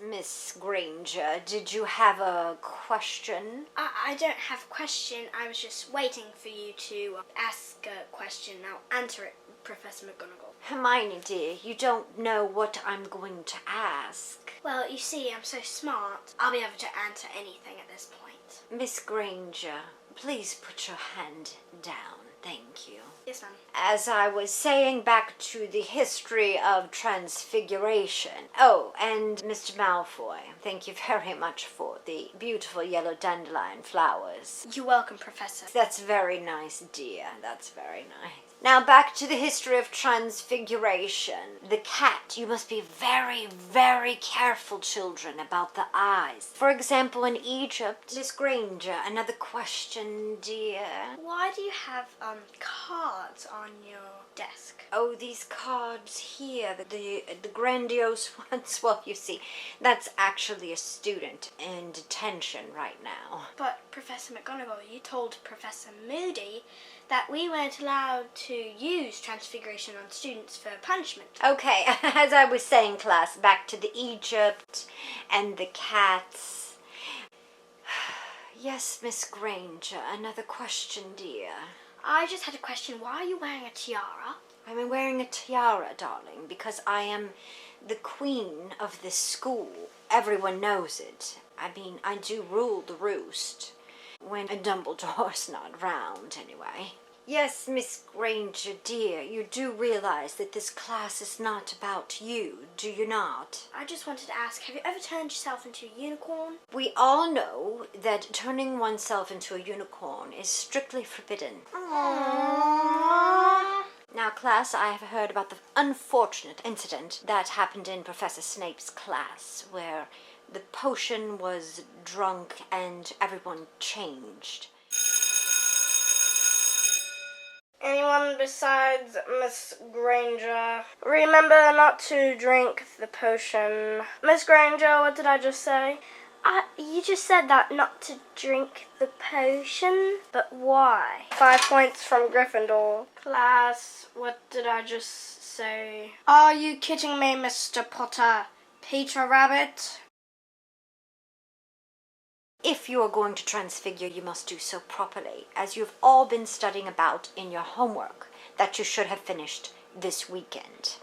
Miss Granger, did you have a question? I don't have a question. I was just waiting for you to ask a question. I'll answer it, Professor McGonagall. Hermione, dear, you don't know what I'm going to ask. Well, you see, I'm so smart. I'll be able to answer anything at this point. Miss Granger, please put your hand down. Thank you. Yes, ma'am. As I was saying, back to the history of Transfiguration. Oh, and Mr. Malfoy, thank you very much for the beautiful yellow dandelion flowers. You're welcome, Professor. That's very nice, dear. That's very nice. Now back to the history of Transfiguration. The cat, you must be very, very careful, children, about the eyes. For example, in Egypt, Miss Granger, another question, dear. Why do you have cards on your desk? Oh, these cards here, the grandiose ones. Well, you see, that's actually a student in detention right now. But, Professor McGonagall, you told Professor Moody that we weren't allowed to use Transfiguration on students for punishment. Okay, as I was saying, class, back to the Egypt and the cats. Yes, Miss Granger, another question, dear. I just had a question. Why are you wearing a tiara? I'm wearing a tiara, darling, because I am the queen of this school. Everyone knows it. I mean, I do rule the roost. When a Dumbledore's not round, anyway. Yes, Miss Granger, dear, you do realize that this class is not about you, do you not? I just wanted to ask, have you ever turned yourself into a unicorn? We all know that turning oneself into a unicorn is strictly forbidden. Aww. Now, class, I have heard about the unfortunate incident that happened in Professor Snape's class, where the potion was drunk and everyone changed. Anyone besides Miss Granger? Remember not to drink the potion. Miss Granger, what did I just say? You just said that not to drink the potion, but why? 5 points from Gryffindor. Class, what did I just say? Are you kidding me, Mr. Potter? Peter Rabbit? If you are going to transfigure, you must do so properly, as you've all been studying about in your homework that you should have finished this weekend.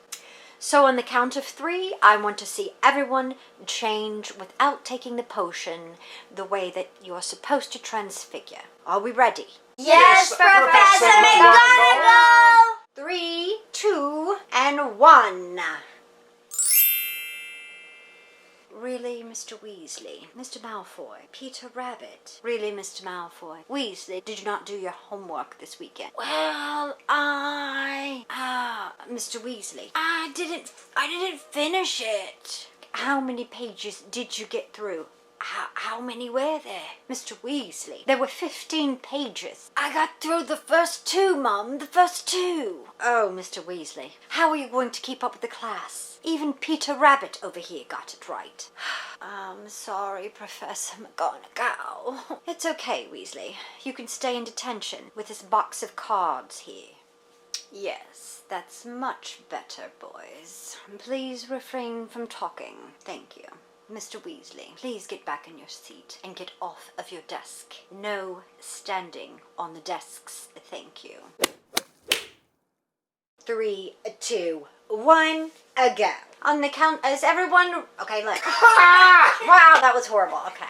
So on the count of 3, I want to see everyone change without taking the potion the way that you are supposed to transfigure. Are we ready? Yes, Professor McGonagall! 3, 2, and 1. Really, Mr. Weasley? Mr. Malfoy? Peter Rabbit? Really, Mr. Malfoy? Weasley, did you not do your homework this weekend? Well, Mr. Weasley, I didn't finish it. How many pages did you get through? How many were there? Mr. Weasley, there were 15 pages. I got through the first 2, Mum, the first 2. Oh, Mr. Weasley, how are you going to keep up with the class? Even Peter Rabbit over here got it right. I'm sorry, Professor McGonagall. It's okay, Weasley. You can stay in detention with this box of cards here. Yes, that's much better, boys. Please refrain from talking. Thank you. Mr. Weasley, please get back in your seat and get off of your desk. No standing on the desks, thank you. 3, 2, 1, go. On the count, is everyone... Okay, look. Wow, that was horrible. Okay.